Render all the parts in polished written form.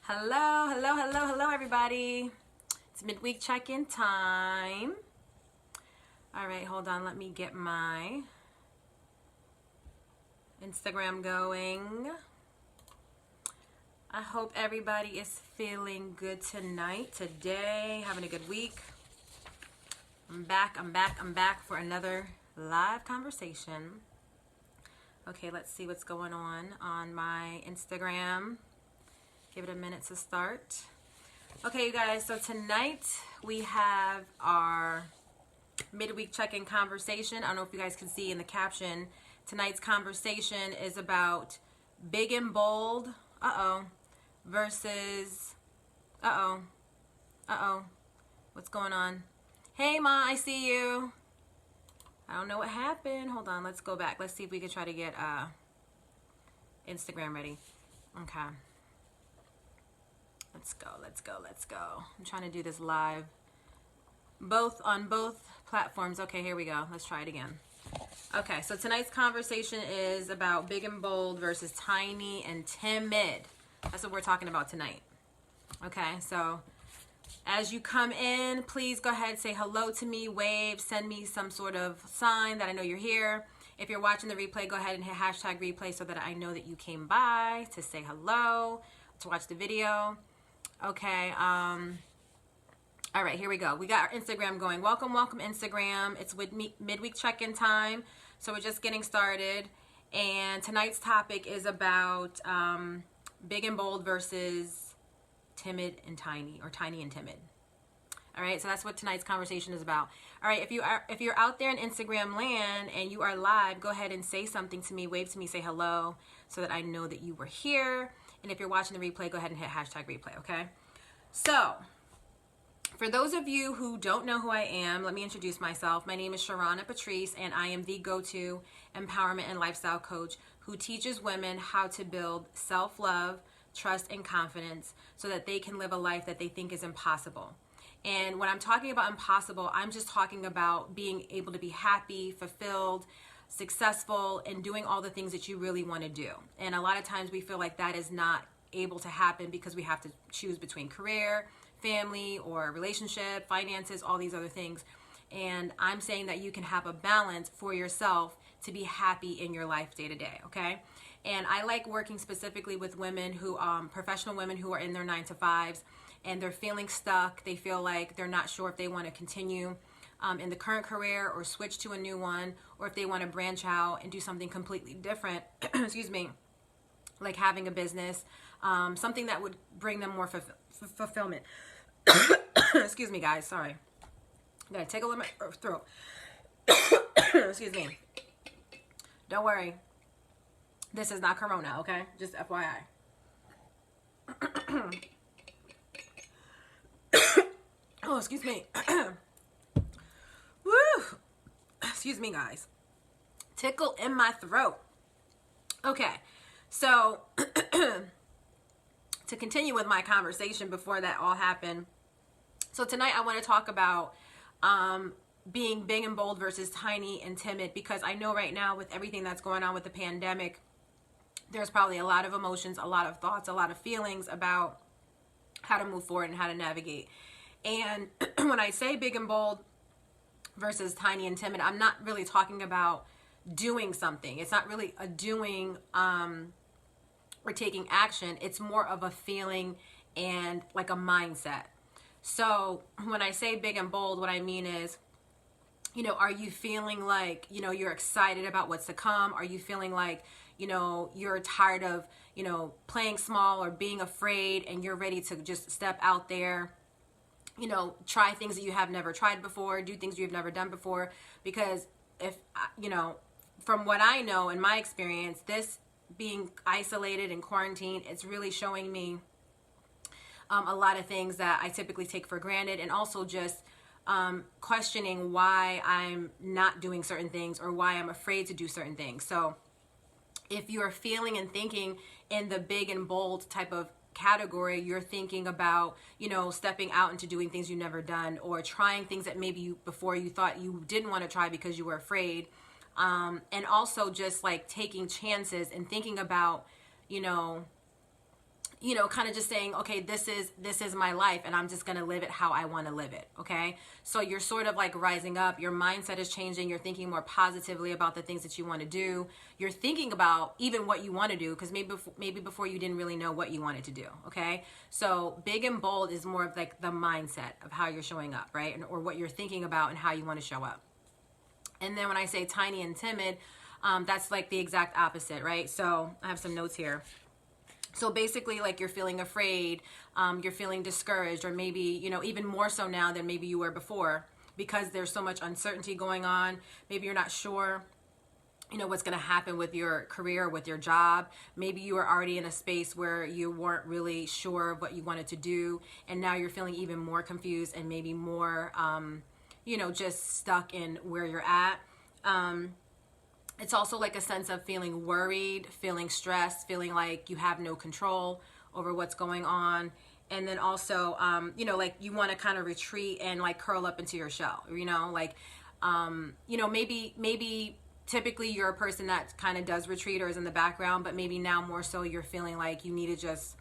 Hello, hello, hello, hello, everybody. It's midweek check-in time. All right, hold on. Let me get my Instagram going. I hope everybody is feeling good tonight, today, having a good week. I'm back for another live conversation. Okay, let's see what's going on my Instagram. Give it a minute to start. Okay, you guys, so tonight we have our midweek check-in conversation. I don't know if you guys can see in the caption. Tonight's conversation is about big and bold, versus, what's going on? Hey, Ma, I see you. I don't know what happened. Hold on, let's go back. Let's see if we can try to get Instagram ready. Okay. Let's go. I'm trying to do this live. On both platforms. Okay, here we go. Let's try it again. Okay, so tonight's conversation is about big and bold versus tiny and timid. That's what we're talking about tonight. Okay, so as you come in, please go ahead, say hello to me, wave, send me some sort of sign that I know you're here. If you're watching the replay, go ahead and hit hashtag replay so that I know that you came by to say hello, to watch the video. Okay, all right, here we go. We got our Instagram going. Welcome Instagram. It's with me, midweek check-in time. So we're just getting started. And tonight's topic is about big and bold versus timid and tiny, or tiny and timid. All right, so that's what tonight's conversation is about. All right, if you're out there in Instagram land and you are live, go ahead and say something to me, wave to me, say hello, so that I know that you were here. And if you're watching the replay, go ahead and hit hashtag replay, okay? So, for those of you who don't know who I am, let me introduce myself. My name is Sharana Patrice, and I am the go-to empowerment and lifestyle coach who teaches women how to build self-love, trust, and confidence so that they can live a life that they think is impossible. And when I'm talking about impossible, I'm just talking about being able to be happy, fulfilled, successful, and doing all the things that you really want to do. And a lot of times we feel like that is not able to happen because we have to choose between career, family, or relationship, finances, all these other things. And I'm saying that you can have a balance for yourself to be happy in your life day to day, okay? And I like working specifically with women who, professional women who are in their 9-to-5s, and they're feeling stuck. They feel like they're not sure if they want to continue in the current career or switch to a new one, or if they want to branch out and do something completely different, excuse me, like having a business, something that would bring them more fulfillment. Excuse me, guys, sorry. I'm going to take a little bit of my throat. Excuse me. Don't worry. This is not Corona, okay? Just FYI. Oh, excuse me. Woo! Excuse me, guys. Tickle in my throat. Okay, so to continue with my conversation before that all happened. So tonight I want to talk about being big and bold versus tiny and timid, because I know right now with everything that's going on with the pandemic, there's probably a lot of emotions, a lot of thoughts, a lot of feelings about how to move forward and how to navigate. And when I say big and bold versus tiny and timid, I'm not really talking about doing something. It's not really a doing or taking action. It's more of a feeling and like a mindset. So when I say big and bold, what I mean is, are you feeling like, you're excited about what's to come? Are you feeling like, you're tired of, playing small or being afraid, and you're ready to just step out there, try things that you have never tried before, do things you've never done before? Because if, from what I know in my experience, this being isolated and quarantined, it's really showing me a lot of things that I typically take for granted, and also just questioning why I'm not doing certain things or why I'm afraid to do certain things. So if you're feeling and thinking in the big and bold type of category, you're thinking about, stepping out into doing things you've never done, or trying things that maybe before you thought you didn't want to try because you were afraid. And also just like taking chances and thinking about, you know, kind of just saying, okay, this is my life and I'm just going to live it how I want to live it. Okay. So you're sort of like rising up, your mindset is changing. You're thinking more positively about the things that you want to do. You're thinking about even what you want to do, because maybe before you didn't really know what you wanted to do. Okay. So big and bold is more of like the mindset of how you're showing up, right? And, or what you're thinking about and how you want to show up. And then when I say tiny and timid, that's like the exact opposite, right? So I have some notes here. So basically, like, you're feeling afraid, you're feeling discouraged, or maybe, you know, even more so now than maybe you were before, because there's so much uncertainty going on. Maybe you're not sure, you know, what's going to happen with your career, with your job. Maybe you were already in a space where you weren't really sure of what you wanted to do, and now you're feeling even more confused and maybe more, you know, just stuck in where you're at. It's also like a sense of feeling worried, feeling stressed, feeling like you have no control over what's going on. And then also, you know, like you want to kind of retreat and like curl up into your shell, you know, like, you know, maybe typically you're a person that kind of does retreat or is in the background, but maybe now more so you're feeling like you need to just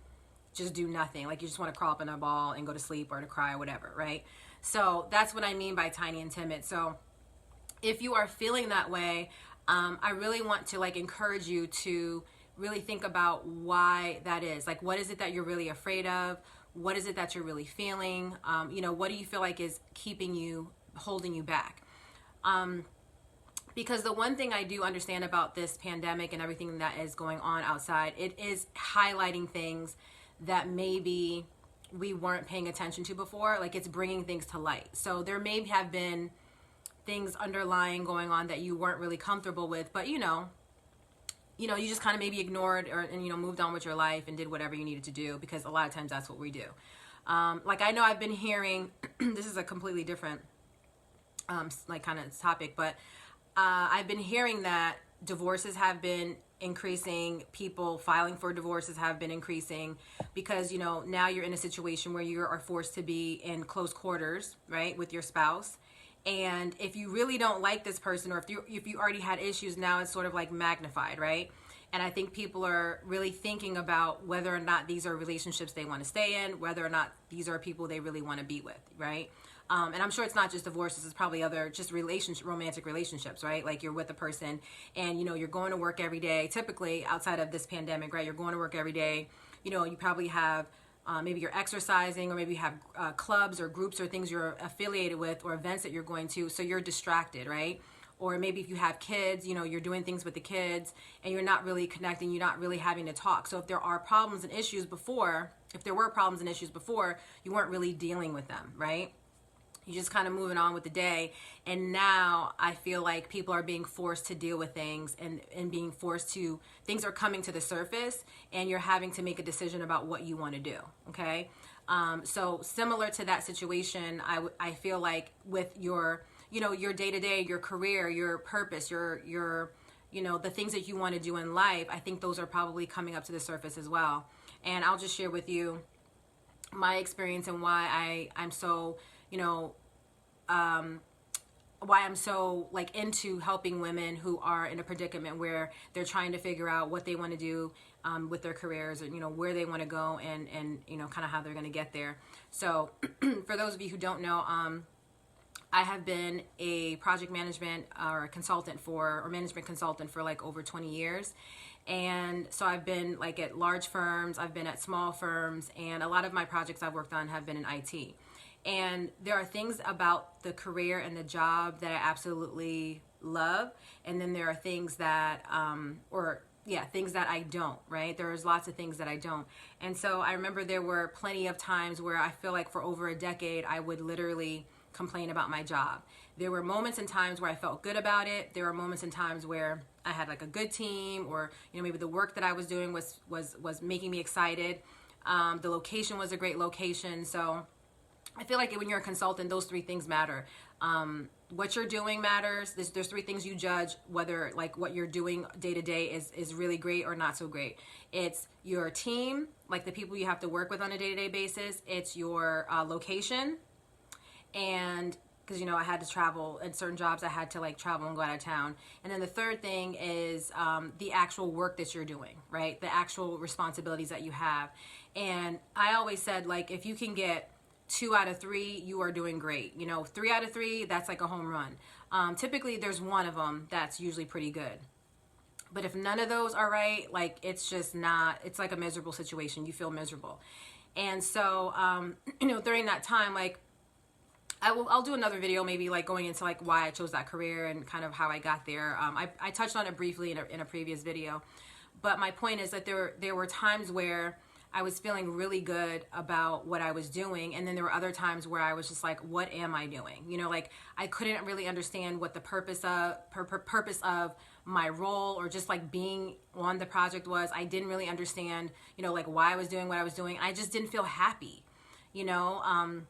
do nothing. Like you just want to crawl up in a ball and go to sleep or to cry or whatever, right? So that's what I mean by tiny and timid. So if you are feeling that way, I really want to like encourage you to really think about why that is. Like, what is it that you're really afraid of? What is it that you're really feeling? You know, what do you feel like is keeping you, holding you back? Because the one thing I do understand about this pandemic and everything that is going on outside, it is highlighting things that maybe we weren't paying attention to before. Like, it's bringing things to light. So there may have been things underlying going on that you weren't really comfortable with, but you you just kind of maybe ignored and you know, moved on with your life and did whatever you needed to do, because a lot of times that's what we do. Like, I know I've been hearing, this is a completely different like kind of topic, but I've been hearing that divorces have been increasing, people filing for divorces have been increasing, because you know, now you're in a situation where you are forced to be in close quarters, right, with your spouse. And if you really don't like this person, or if you already had issues, now it's sort of like magnified, right? And I think people are really thinking about whether or not these are relationships they want to stay in, whether or not these are people they really want to be with, right? And I'm sure it's not just divorces, it's probably other just romantic relationships, right? Like, you're with a person and, you know, you're going to work every day, typically outside of this pandemic, right? You're going to work every day. You know, you probably have maybe you're exercising, or maybe you have clubs or groups or things you're affiliated with, or events that you're going to, so you're distracted, right? Or maybe if you have kids, you know, you're doing things with the kids and you're not really connecting, you're not really having to talk. So if there are problems and issues before, if there were problems and issues before, you weren't really dealing with them, right? You're just kind of moving on with the day. And now I feel like people are being forced to deal with things, and being forced to, things are coming to the surface, and you're having to make a decision about what you want to do, okay? So similar to that situation, I feel like with your, you know, your day-to-day, your career, your purpose, your you know, the things that you want to do in life, I think those are probably coming up to the surface as well. And I'll just share with you my experience and why I'm so, you know, why I'm so like into helping women who are in a predicament where they're trying to figure out what they want to do with their careers, and you know, where they want to go, and you know, kind of how they're going to get there. So for those of you who don't know, I have been a project management or a consultant or management consultant for like over 20 years. And so I've been like at large firms, I've been at small firms, and a lot of my projects I've worked on have been in IT. And there are things about the career and the job that I absolutely love. And then there are things that, things that I don't, right? There's lots of things that I don't. And so I remember there were plenty of times where I feel like for over a decade, I would literally complain about my job. There were moments and times where I felt good about it. There were moments and times where I had like a good team, or, you know, maybe the work that I was doing was making me excited. The location was a great location. So I feel like when you're a consultant, those three things matter. What you're doing matters. There's three things you judge whether like what you're doing day to day is really great or not so great. It's your team, like the people you have to work with on a day-to-day basis. It's your location, and because, you know, I had to travel in certain jobs. I had to like travel and go out of town. And then the third thing is the actual work that you're doing, right? The actual responsibilities that you have. And I always said, like, if you can get 2 out of 3, you are doing great. You know, 3 out of 3, that's like a home run. Typically there's one of them that's usually pretty good. But if none of those are right, like, it's just not, it's like a miserable situation. You feel miserable. And so, you know, during that time, like, I'll do another video, maybe like going into like why I chose that career and kind of how I got there. I touched on it briefly in a previous video, but my point is that there were times where I was feeling really good about what I was doing, and then there were other times where I was just like, what am I doing? You know, like, I couldn't really understand what the purpose of my role or just like being on the project was. I didn't really understand, you know, like why I was doing what I was doing. I just didn't feel happy, you know.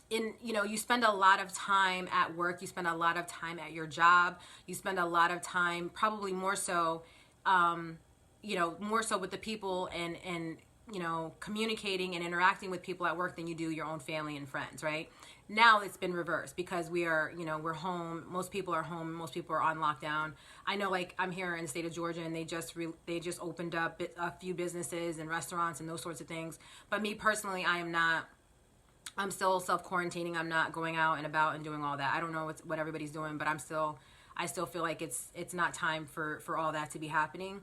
You know, you spend a lot of time at work, you spend a lot of time at your job, you spend a lot of time, probably more so, you know, more so with the people and you know, communicating and interacting with people at work than you do your own family and friends, right? Now it's been reversed because we are, you know, we're home. Most people are home. Most people are on lockdown. I know, like, I'm here in the state of Georgia, and they just opened up a few businesses and restaurants and those sorts of things. But me personally, I am not. I'm still self-quarantining. I'm not going out and about and doing all that. I don't know what everybody's doing, but I still feel like it's not time for all that to be happening.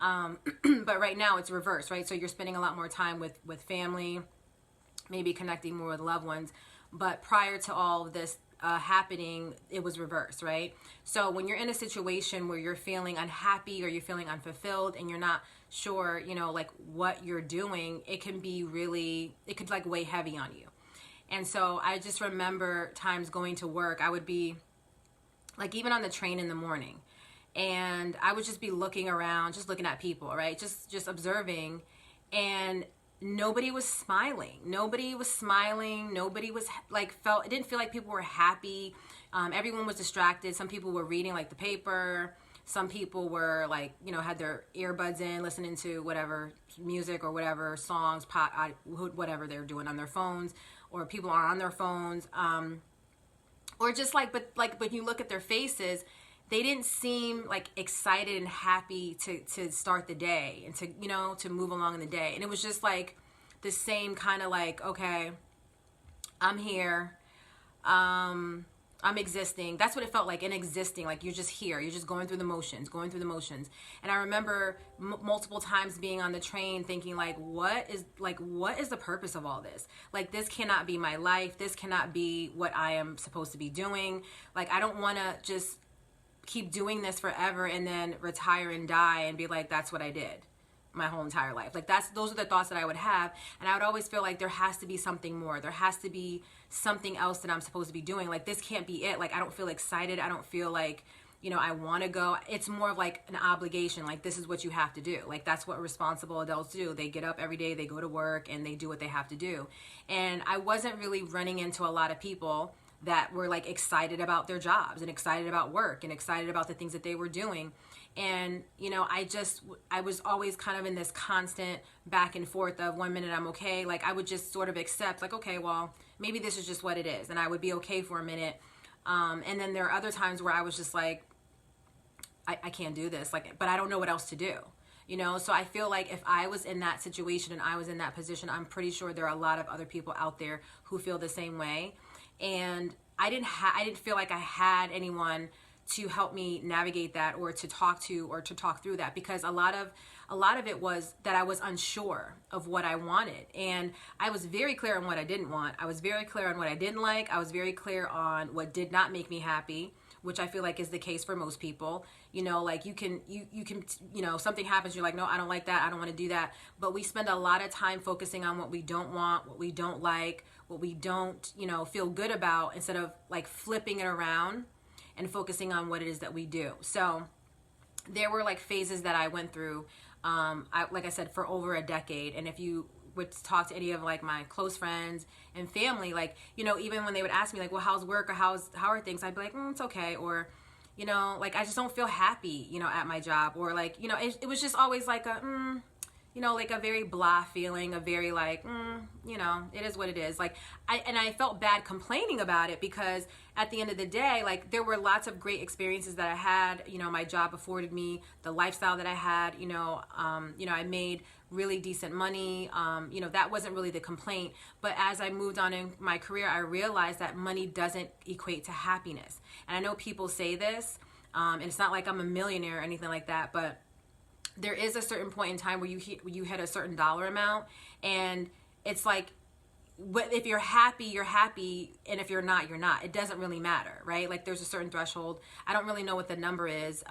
But right now it's reversed, right? So you're spending a lot more time with family, maybe connecting more with loved ones. But prior to all of this happening, it was reversed, right? So when you're in a situation where you're feeling unhappy or you're feeling unfulfilled and you're not sure, you know, like what you're doing, it could like weigh heavy on you. And so I just remember times going to work, I would be like, even on the train in the morning, and I would just be looking around, just looking at people, right? Just observing, and nobody was smiling. Nobody was smiling. Nobody was like, it didn't feel like people were happy. Everyone was distracted. Some people were reading like the paper. Some people were like, you know, had their earbuds in, listening to whatever music or whatever songs, whatever they're doing on their phones, or people are on their phones. Or just like, but you look at their faces, they didn't seem like excited and happy to start the day and to, you know, to move along in the day. And it was just like the same kind of like, okay, I'm here. I'm existing. That's what it felt like, in existing. Like, you're just here. You're just going through the motions. And I remember multiple times being on the train thinking, like, what is the purpose of all this? Like, this cannot be my life. This cannot be what I am supposed to be doing. Like, I don't want to just keep doing this forever and then retire and die and be like, that's what I did my whole entire life. Like, those are the thoughts that I would have. And I would always feel like there has to be something more. There has to be something else that I'm supposed to be doing. Like, this can't be it. Like, I don't feel excited. I don't feel like, you know, I want to go. It's more of like an obligation. Like, this is what you have to do. Like, that's what responsible adults do. They get up every day, they go to work, and they do what they have to do. And I wasn't really running into a lot of people that were like excited about their jobs and excited about work and excited about the things that they were doing. And, you know, I was always kind of in this constant back and forth of, 1 minute I'm okay. Like, I would just sort of accept, like, okay, well, maybe this is just what it is. And I would be okay for a minute. And then there are other times where I was just like, I can't do this. Like, but I don't know what else to do. You know, so I feel like if I was in that situation and I was in that position, I'm pretty sure there are a lot of other people out there who feel the same way. And I didn't feel like I had anyone to help me navigate that, or to talk through that, because a lot of it was that I was unsure of what I wanted. And I was very clear on what I didn't want. I was very clear on what I didn't like. I was very clear on what did not make me happy, which I feel like is the case for most people. You know, like you can, you know, something happens, you're like, no, I don't like that. I don't want to do that. But we spend a lot of time focusing on what we don't want, what we don't like, what we don't, you know, feel good about, instead of like flipping it around and focusing on what it is that we do. So there were like phases that I went through, like I said, for over a decade. And if you would talk to any of like my close friends and family, like, you know, even when they would ask me like, well, how's work, or how are things? I'd be like, it's okay. Or, you know, like, I just don't feel happy, you know, at my job. Or like, you know, it was just always like like a very blah feeling, a very like, it is what it is. Like, I felt bad complaining about it, because at the end of the day, like, there were lots of great experiences that I had. My job afforded me the lifestyle that I had. I made really decent money. That wasn't really the complaint. But as I moved on in my career, I realized that money doesn't equate to happiness. And I know people say this, and it's not like I'm a millionaire or anything like that, but there is a certain point in time where you hit a certain dollar amount, and it's like, if you're happy, you're happy, and if you're not, you're not. It doesn't really matter, right? Like, there's a certain threshold. I don't really know what the number is,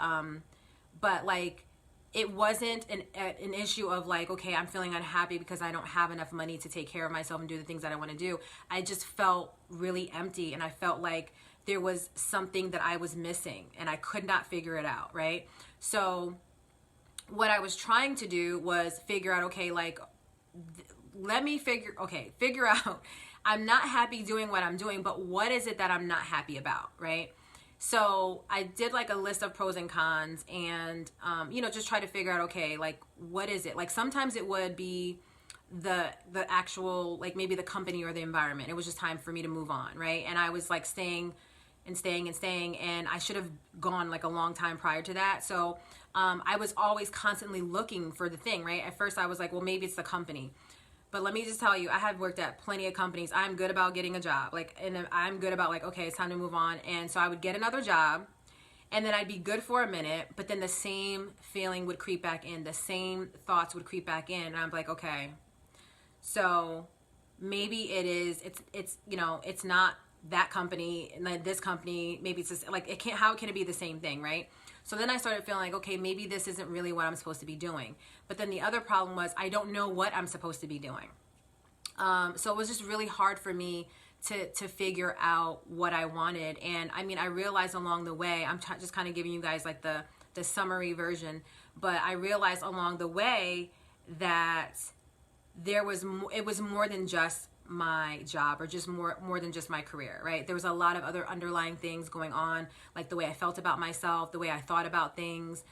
but like, it wasn't an issue of like, okay, I'm feeling unhappy because I don't have enough money to take care of myself and do the things that I want to do. I just felt really empty, and I felt like there was something that I was missing, and I could not figure it out, right? So what I was trying to do was figure out, okay, like, figure out, I'm not happy doing what I'm doing, but what is it that I'm not happy about, right? So I did like a list of pros and cons, and, just try to figure out, okay, like, what is it? Like, sometimes it would be the actual, like, maybe the company or the environment. It was just time for me to move on, right? And I was like staying, and I should have gone like a long time prior to that. So I was always constantly looking for the thing, right? At first I was like, well, maybe it's the company. But let me just tell you, I have worked at plenty of companies. I'm good about getting a job. Like, and I'm good about like, okay, it's time to move on. And so I would get another job, and then I'd be good for a minute, but then the same feeling would creep back in. The same thoughts would creep back in. And I'm like, okay, so maybe it's not that company and then this company. Maybe it's just like, how can it be the same thing, right? So then I started feeling like, okay, maybe this isn't really what I'm supposed to be doing. But then the other problem was, I don't know what I'm supposed to be doing. So it was just really hard for me to figure out what I wanted. And I mean, I realized along the way, I'm just kind of giving you guys like the summary version, but I realized along the way that it was more than just my job, or just more than just my career, right? There was a lot of other underlying things going on, like the way I felt about myself, the way I thought about things,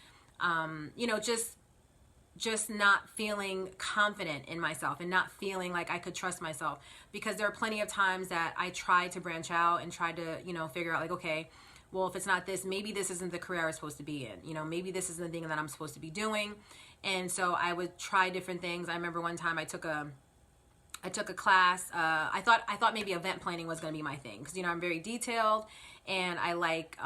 just not feeling confident in myself, and not feeling like I could trust myself, because there are plenty of times that I tried to branch out and tried to, figure out like, okay, well, if it's not this, maybe this isn't the career I was supposed to be in, maybe this isn't the thing that I'm supposed to be doing. And so I would try different things. I remember one time I took a class. I thought maybe event planning was going to be my thing, because I'm very detailed, and I like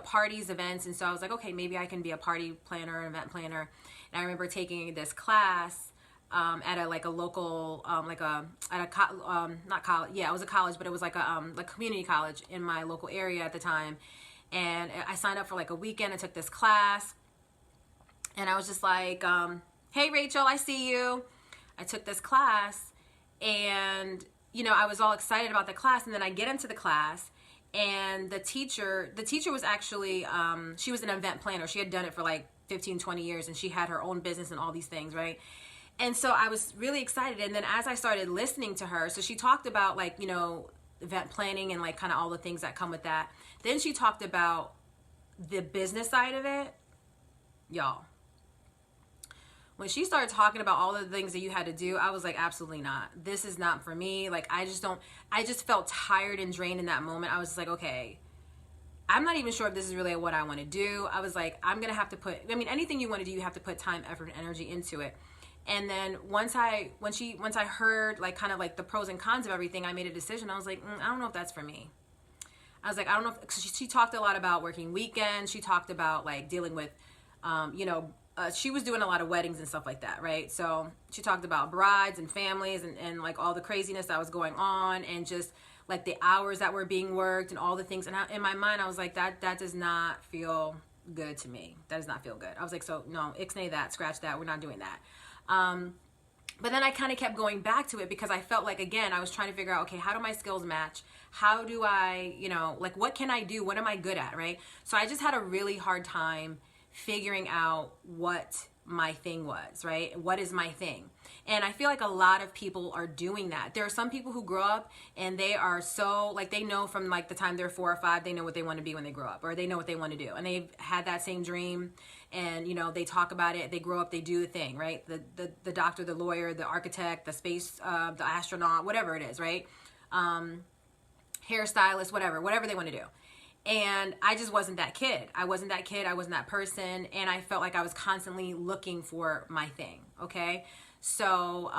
parties, events, and so I was like, okay, maybe I can be a party planner, an event planner. And I remember taking this class at a local not college, yeah, it was a college, but it was like a community college in my local area at the time. And I signed up for like a weekend. I took this class, and I was just like, hey Rachel, I see you. I took this class, and I was all excited about the class, and then I get into the class, and the teacher was actually she was an event planner. She had done it for like 15-20 years, and she had her own business and all these things, right? And so I was really excited. And then as I started listening to her, so she talked about like event planning and like kind of all the things that come with that. Then she talked about the business side of it. Y'all, when she started talking about all the things that you had to do, I was like, absolutely not. This is not for me. Like, I just felt tired and drained in that moment. I was just like, okay, I'm not even sure if this is really what I want to do. I was like, I'm going to have to anything you want to do, you have to put time, effort, and energy into it. And then once I heard like kind of like the pros and cons of everything, I made a decision. I was like, I don't know if that's for me. I was like, I don't know if, she talked a lot about working weekends. She talked about like dealing with, she was doing a lot of weddings and stuff like that, right? So she talked about brides and families and like all the craziness that was going on, and just like the hours that were being worked and all the things. And in my mind, I was like, that does not feel good to me. That does not feel good. I was like, so no, ixnay that, scratch that. We're not doing that. But then I kind of kept going back to it, because I felt like, again, I was trying to figure out, okay, how do my skills match? How do I, like, what can I do? What am I good at, right? So I just had a really hard time figuring out what my thing was, right? What is my thing? And I feel like a lot of people are doing that. There are some people who grow up and they are so, like, they know from like the time they're 4 or 5, they know what they want to be when they grow up, or they know what they want to do. And they've had that same dream, and, you know, they talk about it, they grow up, they do the thing, right? The doctor, the lawyer, the architect, the space, the astronaut, whatever it is, right? Hairstylist, whatever they want to do. And I just wasn't that kid. I wasn't that person. And I felt like I was constantly looking for my thing. Okay. So,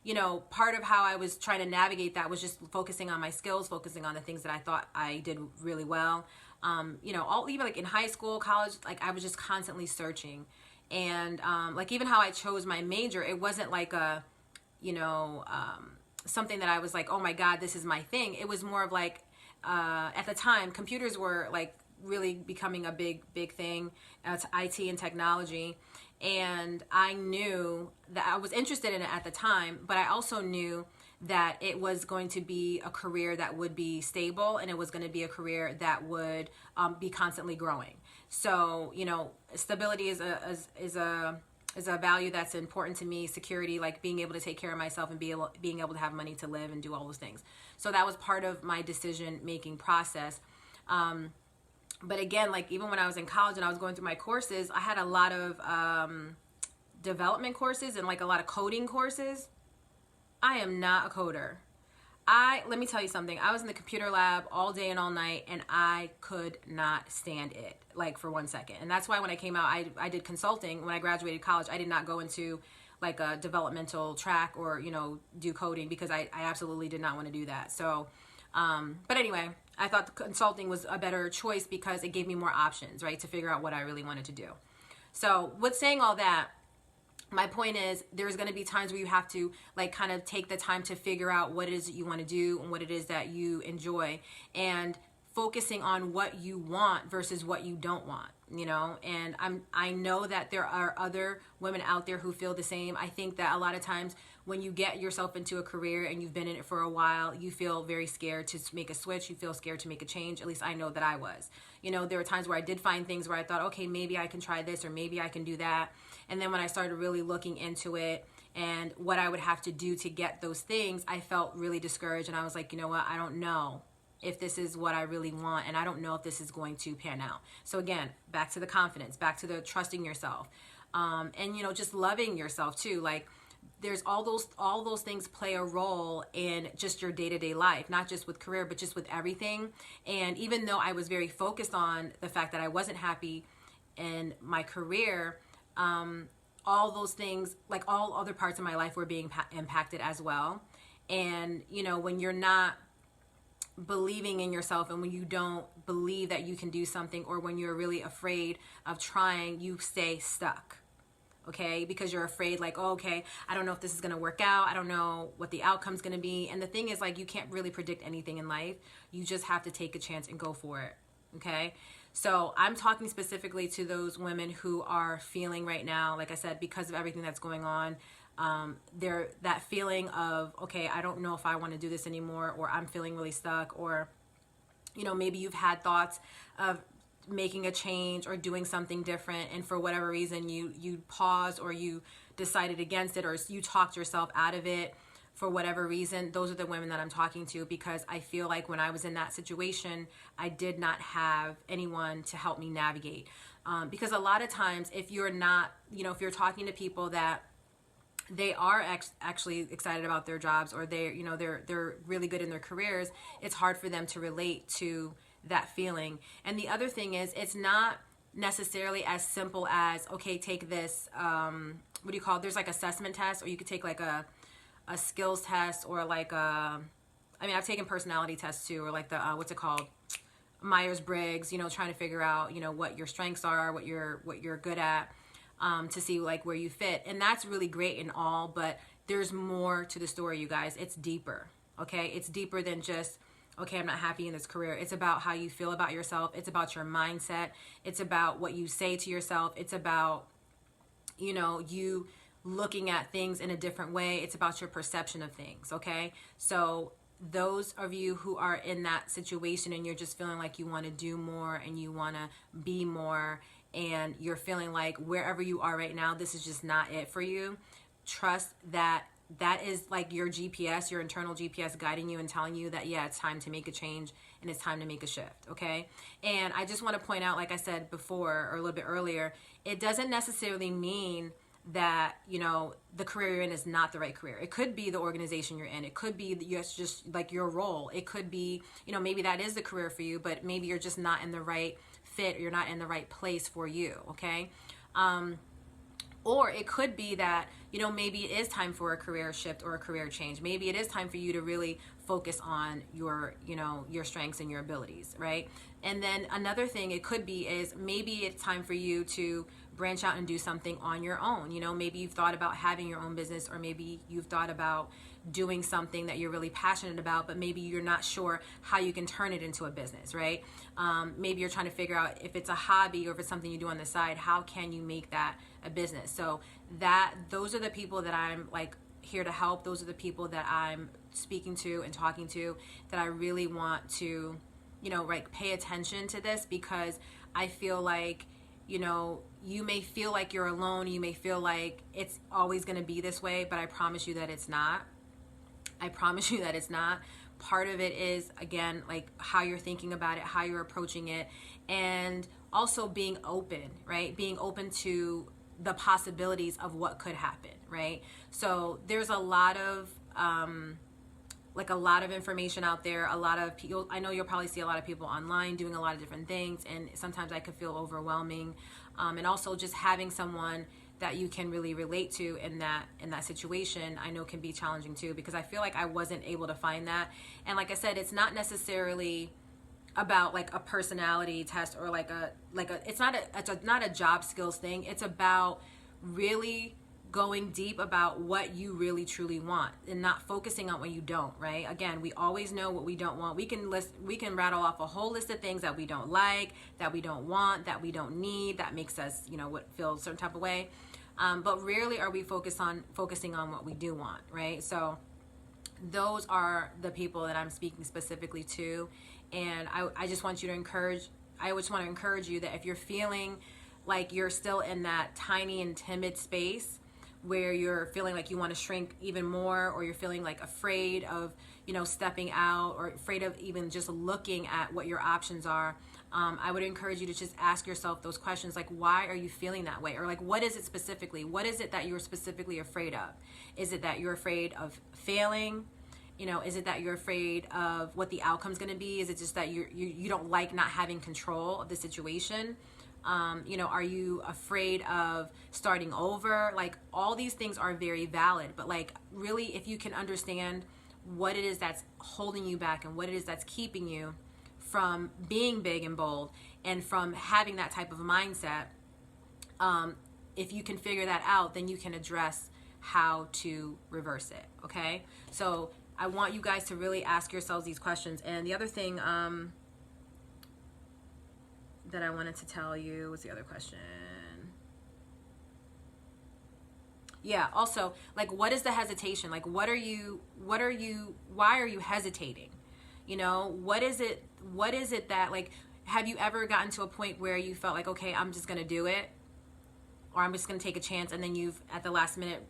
you know, part of how I was trying to navigate that was just focusing on my skills, focusing on the things that I thought I did really well. You know, even like in high school, college, like I was just constantly searching. And, like even how I chose my major, it wasn't like a, you know, something that I was like, oh my God, this is my thing. It was more of like, at the time, computers were like really becoming a big thing. It's IT and technology. And I knew that I was interested in it at the time, but I also knew that it was going to be a career that would be stable, and it was going to be a career that would be constantly growing. So, you know, stability is a value that's important to me. Security, like being able to take care of myself and being able to have money to live and do all those things. So that was part of my decision making process. But again, like even when I was in college and I was going through my courses, I had a lot of development courses and like a lot of coding courses. I am not a coder. Let me tell you something. I was in the computer lab all day and all night, and I could not stand it, like for 1 second. And that's why when I came out, I did consulting. When I graduated college, I did not go into like a developmental track or, you know, do coding, because I absolutely did not want to do that. So, but anyway, I thought the consulting was a better choice because it gave me more options, right, to figure out what I really wanted to do. So with saying all that, my point is there's going to be times where you have to like kind of take the time to figure out what it is that you want to do and what it is that you enjoy, and focusing on what you want versus what you don't want, you know. And I know that there are other women out there who feel the same. I think that a lot of times when you get yourself into a career and you've been in it for a while, you feel very scared to make a switch. You feel scared to make a change. At least I know that I was. You know, there were times where I did find things where I thought, okay, maybe I can try this or maybe I can do that. And then when I started really looking into it and what I would have to do to get those things, I felt really discouraged. And I was like, you know what? I don't know if this is what I really want, and I don't know if this is going to pan out. So again, back to the confidence, back to the trusting yourself, and you know, just loving yourself too. Like there's all those things play a role in just your day-to-day life, not just with career, but just with everything. And even though I was very focused on the fact that I wasn't happy in my career, all those things, like all other parts of my life, were being impacted as well. And you know, when you're not believing in yourself, and when you don't believe that you can do something, or when you're really afraid of trying, you stay stuck. Okay, because you're afraid, like, oh, okay, I don't know if this is going to work out. I don't know what the outcome's going to be. And the thing is, like, you can't really predict anything in life. You just have to take a chance and go for it. Okay, so I'm talking specifically to those women who are feeling right now, like I said, because of everything that's going on, that feeling of, okay, I don't know if I want to do this anymore, or I'm feeling really stuck, or, you know, maybe you've had thoughts of making a change or doing something different, and for whatever reason you paused, or you decided against it, or you talked yourself out of it for whatever reason. Those are the women that I'm talking to, because I feel like when I was in that situation, I did not have anyone to help me navigate, because a lot of times if you're not, you know, if you're talking to people that they are actually excited about their jobs, or they're, you know, they're really good in their careers, it's hard for them to relate to that feeling. And the other thing is, it's not necessarily as simple as, okay, take this, what do you call it? There's like assessment tests, or you could take like a skills test, or like I mean, I've taken personality tests too, or like the, what's it called? Myers-Briggs, you know, trying to figure out, you know, what your strengths are, what you're good at, to see like where you fit. And that's really great and all, but there's more to the story, you guys. It's deeper. Okay. It's deeper than just, okay, I'm not happy in this career. It's about how you feel about yourself. It's about your mindset. It's about what you say to yourself. It's about, you know, you looking at things in a different way. It's about your perception of things. Okay. So those of you who are in that situation and you're just feeling like you want to do more and you want to be more, and you're feeling like wherever you are right now, this is just not it for you, trust that that is like your GPS, your internal GPS guiding you and telling you that, yeah, it's time to make a change and it's time to make a shift, okay? And I just want to point out, like I said before or a little bit earlier, it doesn't necessarily mean that, you know, the career you're in is not the right career. It could be the organization you're in. It could be just like your role. It could be, you know, maybe that is the career for you, but maybe you're just not in the right fit, or you're not in the right place for you, okay? Or it could be that, you know, maybe it is time for a career shift or a career change. Maybe it is time for you to really focus on your, you know, your strengths and your abilities, right? And then another thing it could be is maybe it's time for you to branch out and do something on your own. You know, maybe you've thought about having your own business, or maybe you've thought about doing something that you're really passionate about, but maybe you're not sure how you can turn it into a business, right? Maybe you're trying to figure out if it's a hobby or if it's something you do on the side, how can you make that a business? So those are the people that I'm like here to help. Those are the people that I'm speaking to and talking to, that I really want to, you know, like pay attention to this, because I feel like, you know, you may feel like you're alone. You may feel like it's always going to be this way, but I promise you that it's not. I promise you that it's not. Part of it is, again, like how you're thinking about it, how you're approaching it, and also being open, right? Being open to the possibilities of what could happen, right? So there's a lot of information out there. A lot of people, I know you'll probably see a lot of people online doing a lot of different things, and sometimes I could feel overwhelming. And also just having someone that you can really relate to in that situation, I know can be challenging too, because I feel like I wasn't able to find that. And like I said, it's not necessarily about like a personality test or it's not a job skills thing. It's about really going deep about what you really truly want and not focusing on what you don't, right? Again, we always know what we don't want. We can rattle off a whole list of things that we don't like, that we don't want, that we don't need, that makes us, you know, feel a certain type of way. But rarely are we focusing on what we do want, right? So those are the people that I'm speaking specifically to. And I just want to encourage you that if you're feeling like you're still in that tiny and timid space where you're feeling like you want to shrink even more, or you're feeling like afraid of, you know, stepping out, or afraid of even just looking at what your options are, I would encourage you to just ask yourself those questions, like, why are you feeling that way? Or like, what is it specifically? What is it that you're specifically afraid of? Is it that you're afraid of failing? You know, is it that you're afraid of what the outcome's going to be? Is it just that you don't like not having control of the situation? You know, are you afraid of starting over? Like, all these things are very valid, but like, really, if you can understand what it is that's holding you back and what it is that's keeping you from being big and bold and from having that type of mindset, if you can figure that out, then you can address how to reverse it, okay? So I want you guys to really ask yourselves these questions. And the other thing that I wanted to tell you was the other question. Yeah, also, like, what is the hesitation? Like, why are you hesitating? You know, what is it that, like, have you ever gotten to a point where you felt like, okay, I'm just going to do it, or I'm just going to take a chance, and then you've, at the last minute,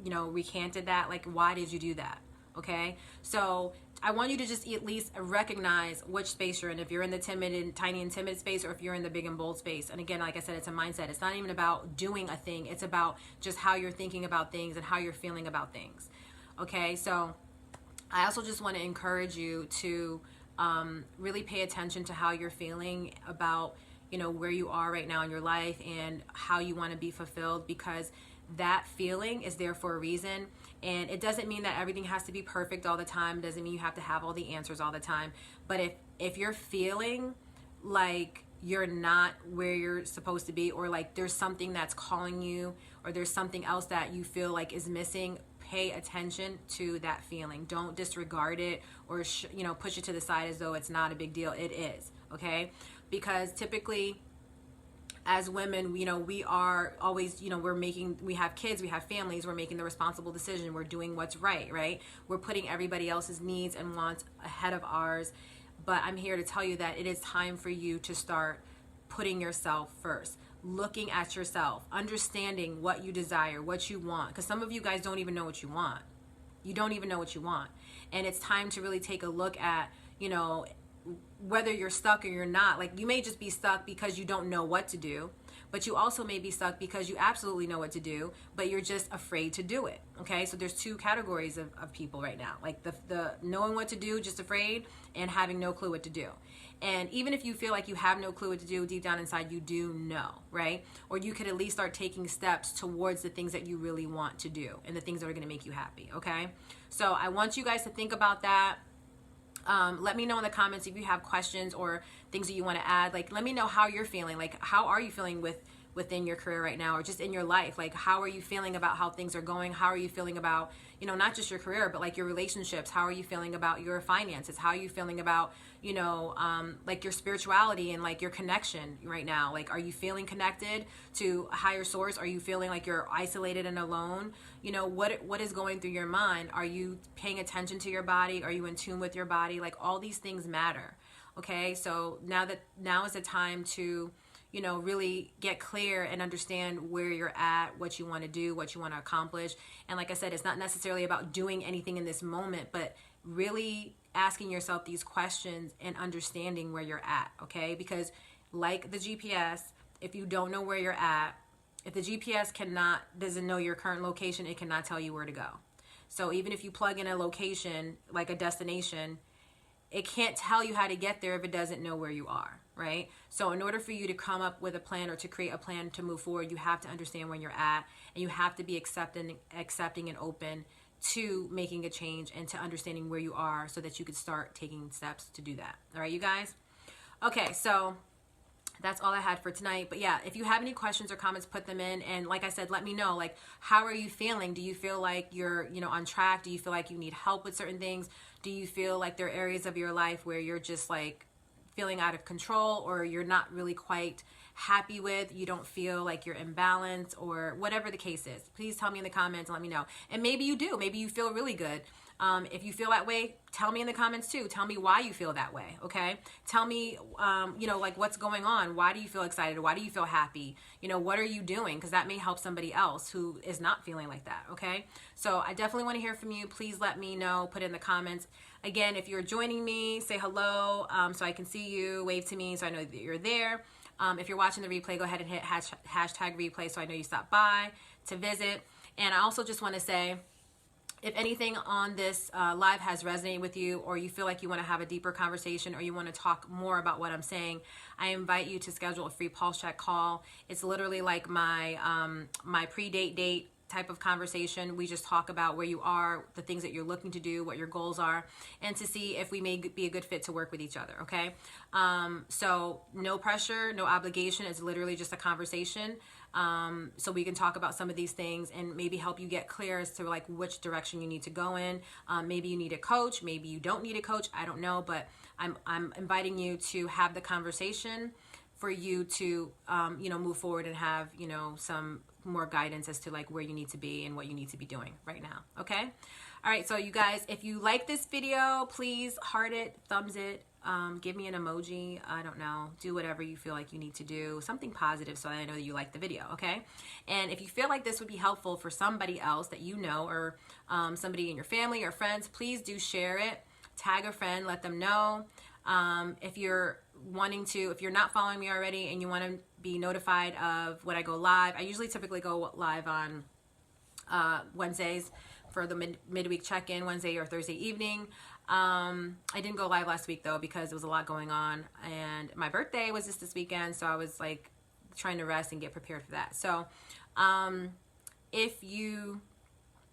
you know, recanted that? Like, why did you do that? Okay, so I want you to just at least recognize which space you're in. If you're in the timid and tiny and timid space, or if you're in the big and bold space. And again, like I said, it's a mindset. It's not even about doing a thing. It's about just how you're thinking about things and how you're feeling about things. Okay, so I also just want to encourage you to really pay attention to how you're feeling about, you know, where you are right now in your life and how you want to be fulfilled, because that feeling is there for a reason. And it doesn't mean that everything has to be perfect all the time. It doesn't mean you have to have all the answers all the time. But if you're feeling like you're not where you're supposed to be, or like there's something that's calling you, or there's something else that you feel like is missing, pay attention to that feeling. Don't disregard it or push it to the side as though it's not a big deal. It is, okay? Because typically, as women, you know, we are always, you know, we have kids, we have families, we're making the responsible decision, we're doing what's right, right? We're putting everybody else's needs and wants ahead of ours. But I'm here to tell you that it is time for you to start putting yourself first. looking at yourself, understanding what you desire, what you want. Because some of you guys don't even know what you want. You don't even know what you want. And it's time to really take a look at, you know, whether you're stuck or you're not. Like, you may just be stuck because you don't know what to do, but you also may be stuck because you absolutely know what to do, but you're just afraid to do it. Okay, so there's two categories of people right now, like the knowing what to do, just afraid, and having no clue what to do. And even if you feel like you have no clue what to do, deep down inside you do know, right? Or you could at least start taking steps towards the things that you really want to do and the things that are going to make you happy. Okay, so I want you guys to think about that. Let me know in the comments if you have questions or things that you want to add. Like, let me know how you're feeling. Like, how are you feeling within your career right now, or just in your life? Like, how are you feeling about how things are going? How are you feeling about, you know, not just your career, but like your relationships? How are you feeling about your finances? How are you feeling about, you know, like your spirituality and like your connection right now? Like, are you feeling connected to a higher source? Are you feeling like you're isolated and alone? You know, what is going through your mind? Are you paying attention to your body? Are you in tune with your body? Like, all these things matter. Okay, so now is the time to, you know, really get clear and understand where you're at, what you want to do, what you want to accomplish. And like I said, it's not necessarily about doing anything in this moment, but really asking yourself these questions and understanding where you're at, okay? Because like the GPS, if you don't know where you're at, if the GPS doesn't know your current location, it cannot tell you where to go. So even if you plug in a location, like a destination, it can't tell you how to get there if it doesn't know where you are, right? So in order for you to come up with a plan or to create a plan to move forward, you have to understand where you're at, and you have to be accepting and open to making a change and to understanding where you are so that you could start taking steps to do that. All right, you guys? Okay, so that's all I had for tonight. But yeah, if you have any questions or comments, put them in. And like I said, let me know, like, how are you feeling? Do you feel like you're, you know, on track? Do you feel like you need help with certain things? Do you feel like there are areas of your life where you're just like feeling out of control, or you're not really quite happy with, you don't feel like you're in balance, or whatever the case is? Please tell me in the comments and let me know. And maybe you do. Maybe you feel really good. If you feel that way, tell me in the comments too. Tell me why you feel that way, okay? Tell me, you know, like, what's going on? Why do you feel excited? Why do you feel happy? You know, what are you doing? Because that may help somebody else who is not feeling like that, okay? So I definitely want to hear from you. Please let me know. Put in the comments. Again, if you're joining me, say hello so I can see you. Wave to me so I know that you're there. If you're watching the replay, go ahead and hit hashtag replay so I know you stopped by to visit. And I also just want to say, if anything on this live has resonated with you, or you feel like you want to have a deeper conversation, or you want to talk more about what I'm saying, I invite you to schedule a free pulse check call. It's literally like my my pre-date type of conversation. We just talk about where you are, the things that you're looking to do, what your goals are, and to see if we may be a good fit to work with each other, okay? So no pressure, no obligation. It's literally just a conversation. So we can talk about some of these things and maybe help you get clear as to like which direction you need to go in. Maybe you need a coach, maybe you don't need a coach, I don't know, but I'm inviting you to have the conversation for you to, you know, move forward and have, you know, some more guidance as to like where you need to be and what you need to be doing right now. Okay. All right. So you guys, if you like this video, please heart it, thumbs it, give me an emoji. I don't know, do whatever you feel like you need to do, something positive so that I know that you like the video. Okay. And if you feel like this would be helpful for somebody else that you know, or somebody in your family or friends, please do share it, tag a friend, let them know. If you're not following me already and you want to be notified of when I go live, I usually typically go live on Wednesdays for the midweek check-in, Wednesday or Thursday evening. I didn't go live last week though because there was a lot going on, and my birthday was just this weekend, so I was like trying to rest and get prepared for that. So if you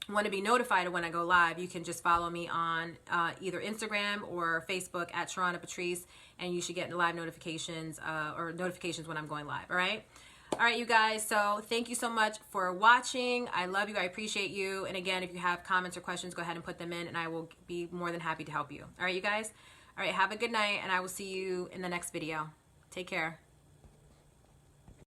want to be notified of when I go live, you can just follow me on either Instagram or Facebook at Sharona Patrice, and you should get live notifications or notifications when I'm going live. All right. All right, you guys. So thank you so much for watching. I love you. I appreciate you. And again, if you have comments or questions, go ahead and put them in, and I will be more than happy to help you. All right, you guys. All right. Have a good night, and I will see you in the next video. Take care.